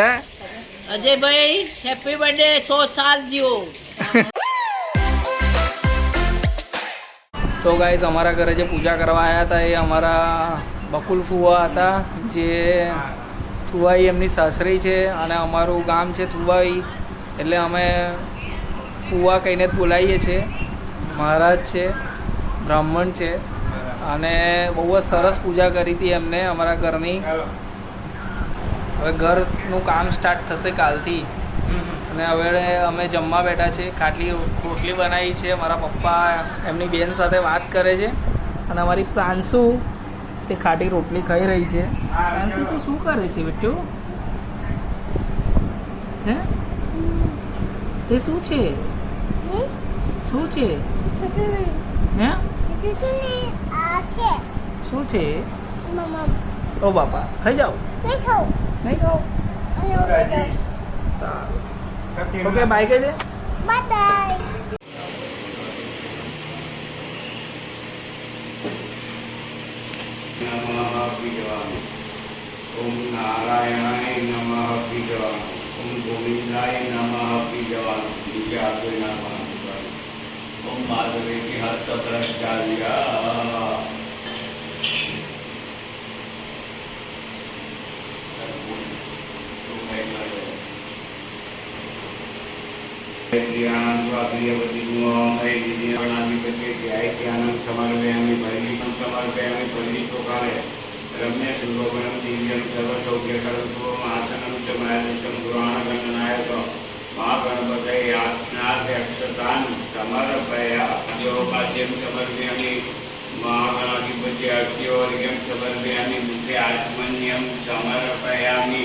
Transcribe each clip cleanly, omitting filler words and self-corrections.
હે अजय भाई happy birthday 100 साल जियो। તો ગાઈસ અમારા ઘરે જે પૂજા કરવા આવ્યા હતા એ અમારા બકુલ ફુવા હતા, જે થુવાઈ એમની સાસરી છે અને અમારું ગામ છે થુવાઈ, એટલે અમે ફુવા કહીને જ બોલાવીએ છીએ. મહારાજ છે, બ્રાહ્મણ છે અને બહુ જ સરસ પૂજા કરી હતી એમને અમારા ઘરની. હવે ઘરનું કામ સ્ટાર્ટ થશે કાલથી અને હવે અમે જમવા બેઠા છે. રોટલી બનાવી છે, મારા પપ્પા એમની બેન સાથે વાત કરે છે અને અમારી પ્રાંશુ તે ખાટી રોટલી ખાઈ રહી છે. પ્રાંશુ તો શું કરે છે બેટો? હે તે શું છે? શું છે? હે શું છે? ઓ બાપા ખાઈ જાઓ. નહીં ખાઓ? ઓકે બાય કહી દે. Bye-bye. नमः पीजवामि ओम नारायणाय नमः पीजवामि ओम गोविंदाय नमः पीजवामि विचारे नमः ओम माधवे की हस्त प्रचार्या आनंद प्रियवती आनंद समर्पयामि परिणीतं समर्पयामि परिणीतोकाले रम्य सुलोभनं दिव्यं सर्वसौख्यकरं आसनं च मयादितं पुराणगणनायक महागणपतये आत्मार्थ्यक्षतान् समर्पयामि योपाद्यं समर्पयामि महागणाधिपति अर्घ्योर्घ्यं समर्पयामि मुखे आत्मन्यं समर्पयामि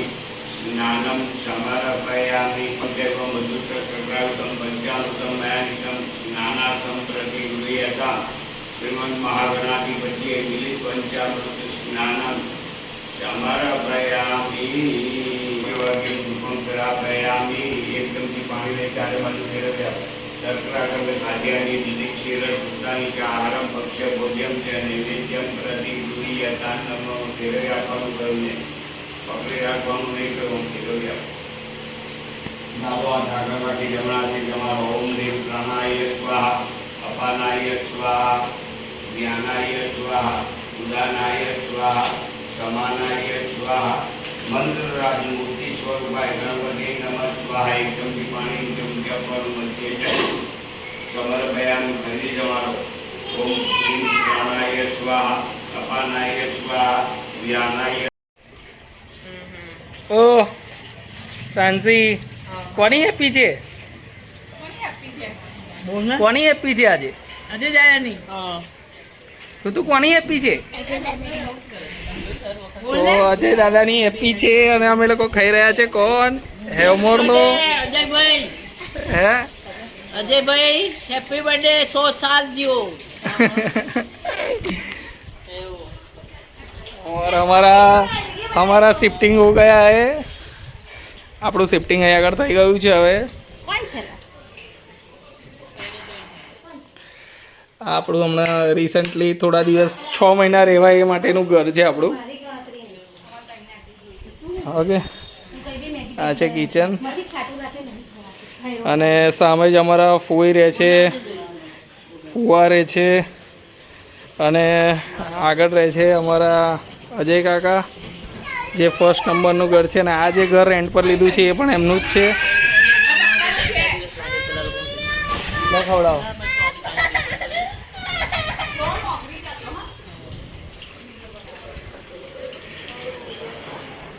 स्नानं समर्पयामि देव मधुचक्रयुतं पञ्चामृतं मयानितं स्नानार्थं प्रतिगृह्यतां श्रीमन् महागणाधिपतये मिलित पञ्चामृत स्नानं समर्पयामि धूपं प्रापयामि एकदमથી પાણી લઈ ચારે બાજુ ફેરવ્યા શર્કરા ગમે ખાદ્યાની દીદી ક્ષીર વૃત્તાની કે આહારમ ભક્ષ્ય ભોજ્યમ છે નૈવેદ્યમ પ્રતિગૃહ્યતાં નમો ફેરવી આપવાનું કહ્યું ને પકડી રાખવાનું નહીં કહ્યું ફેરવી આપ ડાબો હાથ આગળ રાખી જમણાથી તમારો ઓમ દેવ પ્રાણાય સ્વાહા અપાનાય સ્વાહા જ્ઞાનાય સ્વાહા ઉદાનાય સ્વાહા સમાનાય સ્વાહા મંત્રરાજ મૂર્તિ સ્વરૂપાય ગણપતિ નમઃ સ્વાહા એકદમથી પાણી એકદમ જપર મધ્ય સમર્પયામિ ફરી જમારો ઓમ શ્રી પ્રાણાય સ્વાહા અપાનાય સ્વાહા જ્ઞાનાય. ઓ પ્રાંશી કોની હેપી છે? કોની હેપી છે આજે? अजय जाया नहीं તું કોની હેપી છે? તો અજય દાદાની હેપી છે અને અમે લોકો ખાઈ રહ્યા છે. કોણ? હેવમોર નો अजय भाई હે अजय भाई हैप्पी बर्थडे 100 साल जियो। और हमारा शिफ्टिंग हो गया है. આપણું શિફ્ટિંગ અહીં આગળ થઈ ગયું છે. હવે આપણું હમણાં રિસન્ટલી થોડા દિવસ 6 મહિના રહેવા એ માટેનું ઘર છે આપણું. ઓકે આ છે કિચન અને સામે જ અમારા ફોઈ રહે છે, ફુવા રહે છે અને આગળ રહે છે અમારા અજય કાકા, જે ફર્સ્ટ નંબરનું ઘર છે. અને આ જે ઘર રેન્ટ પર લીધું છે એ પણ એમનું જ છે. ખવડાવો.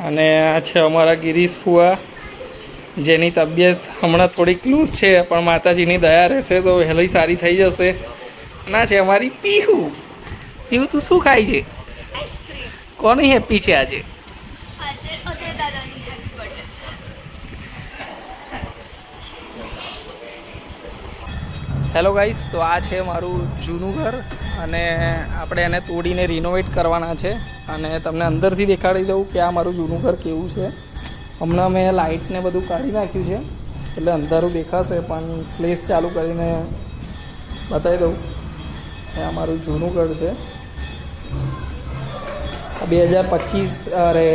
અને આ છે અમારા ગિરીશ ફુવા, જેની તબિયત હમણાં થોડીક લૂઝ છે પણ માતાજીની દયા રહેશે તો વહેલી સારી થઈ જશે. ના છે અમારી પીહુ. પીહુ તું શું ખાય છે? કોની હેપી છે આજે? હેલો ગાઈસ, તો આ છે મારું જૂનું ઘર અને આપણે એને તોડીને રિનોવેટ કરવાના છે અને તમને અંદરથી દેખાડી દઉં કે આ મારું જૂનું ઘર કેવું છે. હમણાં મેં લાઇટને બધું કાઢી નાખ્યું છે એટલે અંધારું દેખાશે, પણ ફ્લેશ ચાલુ કરીને બતાવી દઉં. આ મારું જૂનું ઘર છે. 2025 અરે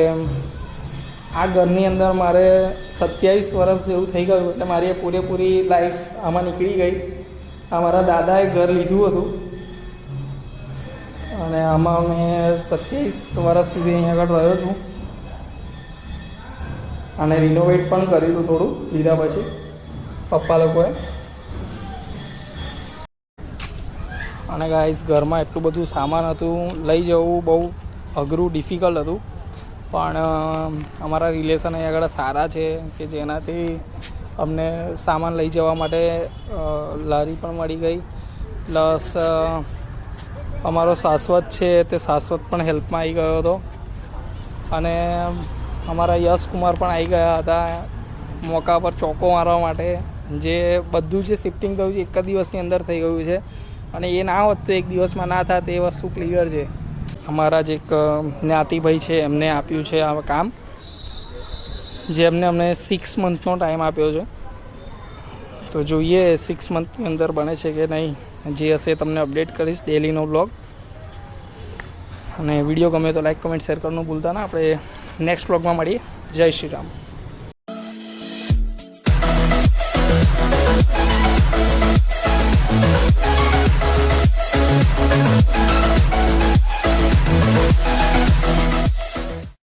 આ ઘરની અંદર મારે 27 વર્ષ જેવું થઈ ગયું, એટલે મારી પૂરેપૂરી લાઈફ આમાં નીકળી ગઈ. આ મારા દાદાએ ઘર લીધું હતું અને આમાં મેં 27 વર્ષ સુધી અહીં આગળ રહ્યો છું અને રિનોવેટ પણ કર્યું હતું થોડું લીધા પછી પપ્પા લોકોએ. અને ગાઈસ ઘરમાં એટલું બધું સામાન હતું, લઈ જવું બહુ અઘરું ડિફિકલ્ટ હતું, પણ અમારા રિલેશન અહીં આગળ સારા છે કે જેનાથી અમને સામાન લઈ જવા માટે લારી પણ મળી ગઈ. પ્લસ અમારો શાશ્વત છે તે શાશ્વત પણ હેલ્પમાં આવી ગયો હતો અને અમારા યશ કુમાર પણ આવી ગયા હતા મોકા પર ચોકો મારવા માટે. જે બધું જે શિફ્ટિંગ થયું છે એક જ દિવસની અંદર થઈ ગયું છે અને એ ના હોત તો એક દિવસમાં ના થાત, એ વસ્તુ ક્લિયર છે. અમારા જે એક જ્ઞાતિભાઈ છે એમને આપ્યું છે આ કામ, જે અમને 6 મંથનો ટાઈમ આપ્યો છે. તો જોઈએ 6 મંથની અંદર બને છે કે નહીં. જે હશે તમને અપડેટ કરીશ ડેલીનો વ્લોગ. અને વિડીયો ગમે તો લાઈક કમેન્ટ શેર કરવાનું ભૂલતા ના. આપણે નેક્સ્ટ વ્લોગમાં મળીએ. જય શ્રી રામ.